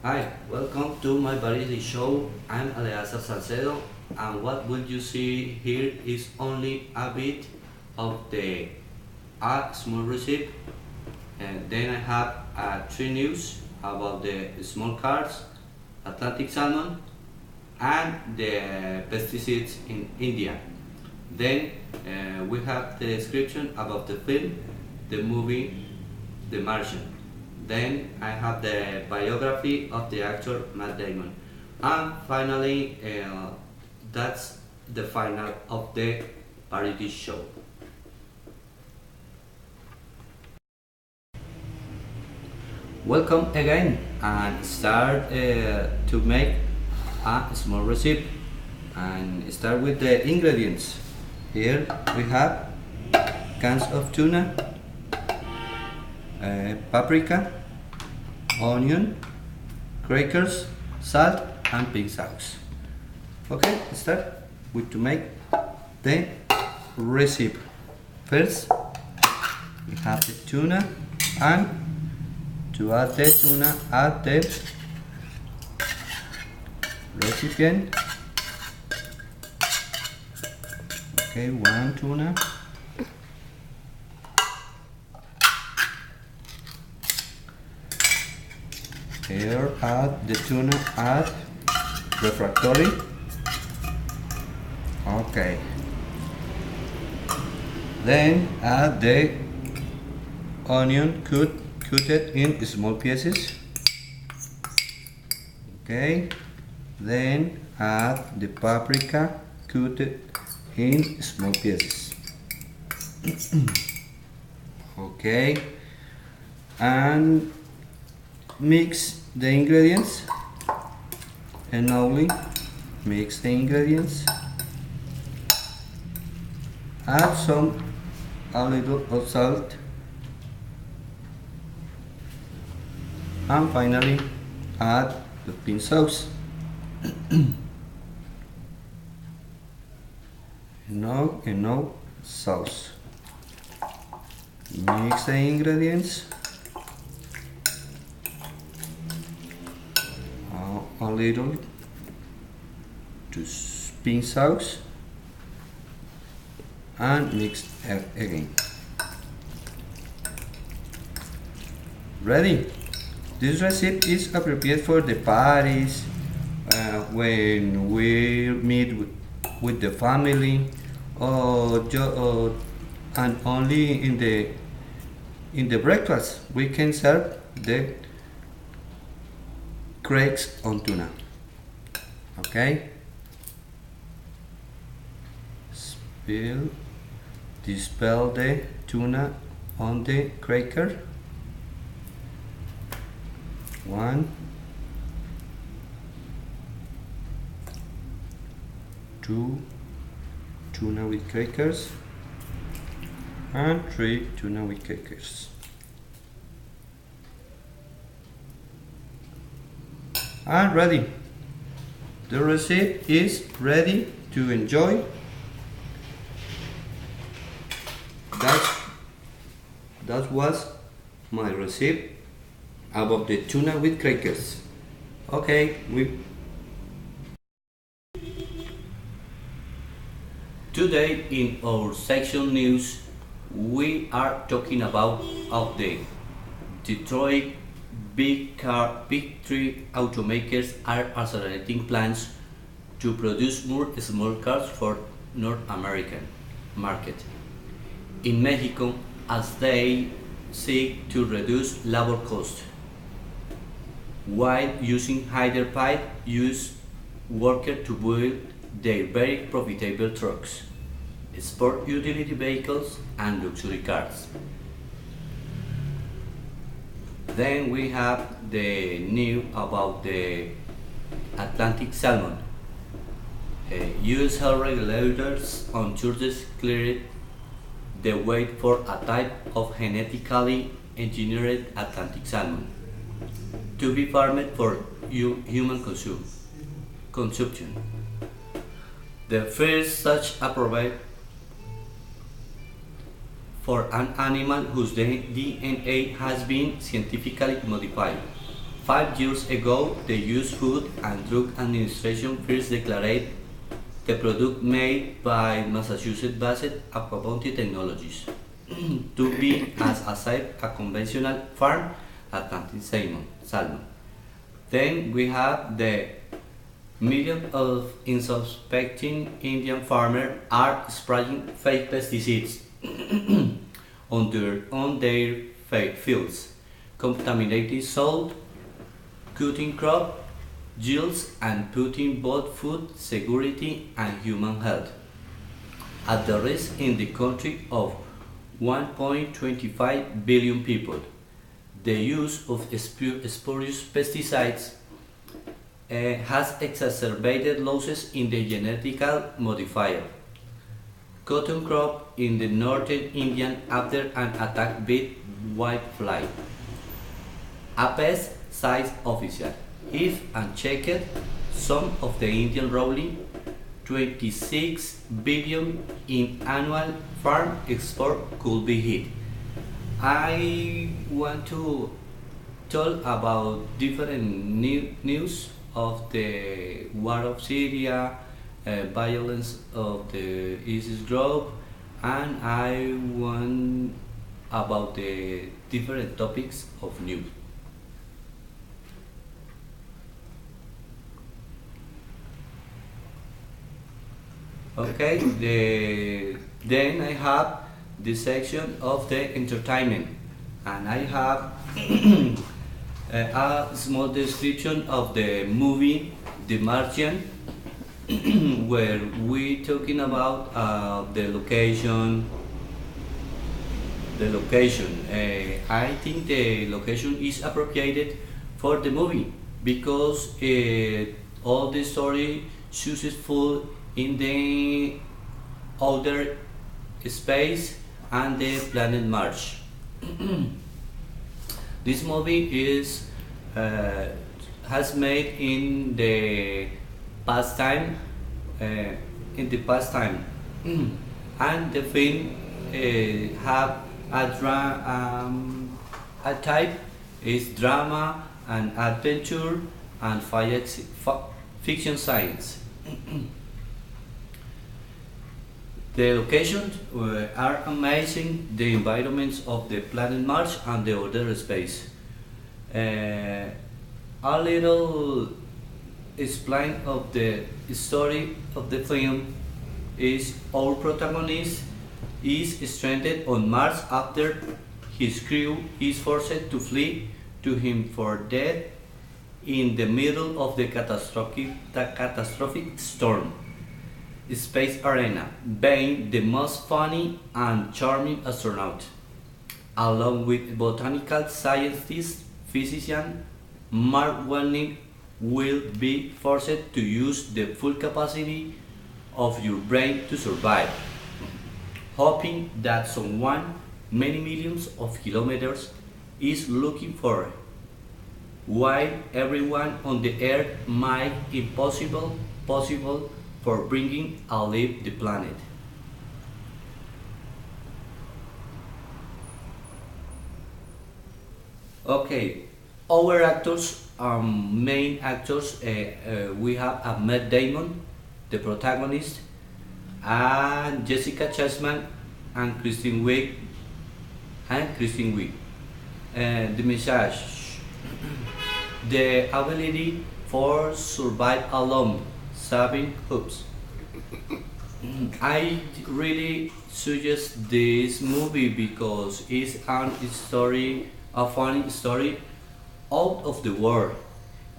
Hi, welcome to my variety show. I'm Aleazar Salcedo, and what will you see here is only a bit of the a small recipe. And then I have three news about the small carps, Atlantic salmon, and the pesticides in India. Then we have the description about the film, the movie, The Martian. Then I have the biography of the actor Matt Damon. And finally, that's the final of the variety show. Welcome again and start to make a small recipe and start with the ingredients. Here we have cans of tuna, paprika, onion, crackers, salt and pink sauce. Okay, let's start with to make the recipe. First, we have the tuna, and to add the tuna, add the recipient. Okay, one tuna. Here add the tuna, add refractory. Okay. Then add the onion cut in small pieces. Okay. Then add the paprika cut in small pieces. Okay. And mix the ingredients and only mix the ingredients, add a little of salt, and finally add the pink sauce. Enough sauce. Mix the ingredients, a little to pink sauce, and mix again. Ready. This recipe is appropriate for the parties, when we meet with the family, and only in the breakfast we can serve the cracks on tuna. Okay. Dispel the tuna on the cracker. One, two tuna with crackers, and three tuna with crackers. And ready. The recipe is ready to enjoy. That was my recipe about the tuna with crackers. Okay, today in our section news we are talking about of the Detroit big three automakers are accelerating plans to produce more small cars for North American market. In Mexico, as they seek to reduce labor costs, while using higher paid use workers to build their very profitable trucks, sport utility vehicles, and luxury cars. Then we have the news about the Atlantic salmon. US health regulators on Tuesday cleared the way for a type of genetically engineered Atlantic salmon to be farmed for human consumption. The first such approval for an animal whose DNA has been scientifically modified. 5 years ago, the U.S. Food and Drug Administration first declared the product made by Massachusetts-based Aquabounty Technologies to be as safe a conventional farm Atlantic salmon. Then we have the millions of unsuspecting Indian farmers are spraying fake pesticides on their fields, contaminating soil, cutting crop yields, and putting both food security and human health at the risk in the country of 1.25 billion people. The use of spurious pesticides has exacerbated losses in the genetical modifier cotton crop in the northern Indian after an attack by whitefly. A pest science official, if unchecked, some of the Indian rolling 26 billion in annual farm export could be hit. I want to talk about different news of the war of Syria, violence of the ISIS group, and I want about the different topics of news. Okay, then I have the section of the entertainment, and I have a small description of the movie The Martian, where we talking about the location. The location. I think the location is appropriated for the movie because all the story chooses full in the outer space and the planet Mars. This movie is has made uh, in the past time, and the film have a type is drama and adventure and fiction science. The locations are amazing, the environments of the planet Mars and the other space. A little explain of the story of the film is our protagonist is stranded on Mars after his crew is forced to flee to him for death in the middle of the catastrophic storm. Space Arena, being the most funny and charming astronaut, along with botanical scientist, physician Mark Welling, will be forced to use the full capacity of your brain to survive, hoping that someone many millions of kilometers is looking for, while everyone on the earth might impossible possible for bringing a leave the planet. Okay, our actors, main actors, we have Matt Damon, the protagonist, and Jessica Chasman and Kristen Wiig. The message, the ability for survive alone, saving hoops. I really suggest this movie because it's a funny story out of the world.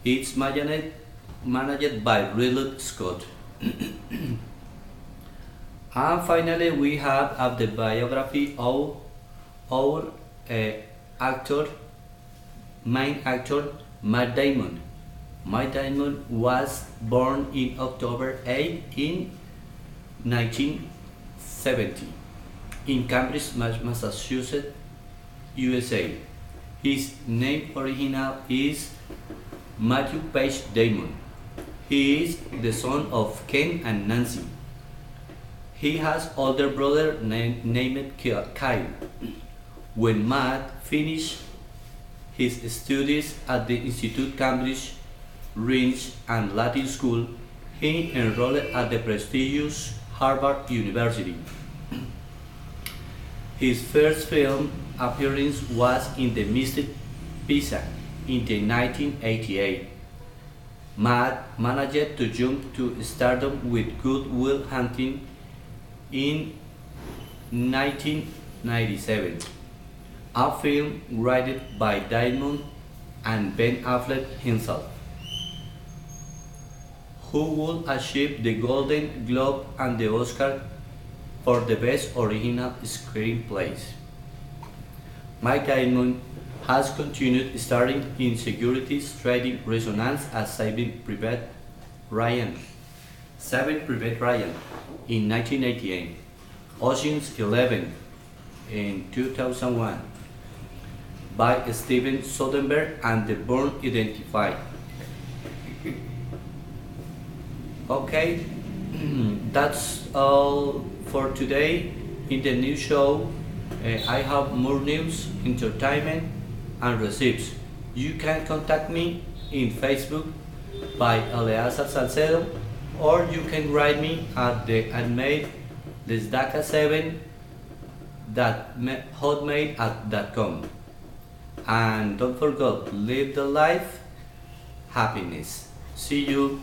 It's managed by Ridley Scott. And finally, we have the biography of our uh, actor, main actor, Matt Damon. Matt Damon was born in October 8 in 1970 in Cambridge, Massachusetts, USA. His name original is Matthew Page Damon. He is the son of Ken and Nancy. He has older brother named Kyle. When Matt finished his studies at the Institute Cambridge, French and Latin School, he enrolled at the prestigious Harvard University. His first film appearance was in The Mystic Pizza in 1988. Matt managed to jump to stardom with Good Will Hunting in 1997, a film written by Damon and Ben Affleck himself, who would achieve the Golden Globe and the Oscar for the Best Original Screenplay. Mike Damon has continued starring in Securities Trading Resonance as Saving Private Ryan in 1988, Ocean's 11 in 2001 by Steven Soderbergh and The Bourne Identified. Okay, that's all for today. In the new show, I have more news, entertainment, and receipts. You can contact me in Facebook by Eleazar Salcedo, or you can write me at the email desdaca7@hotmail.com. And don't forget, live the life happiness. See you.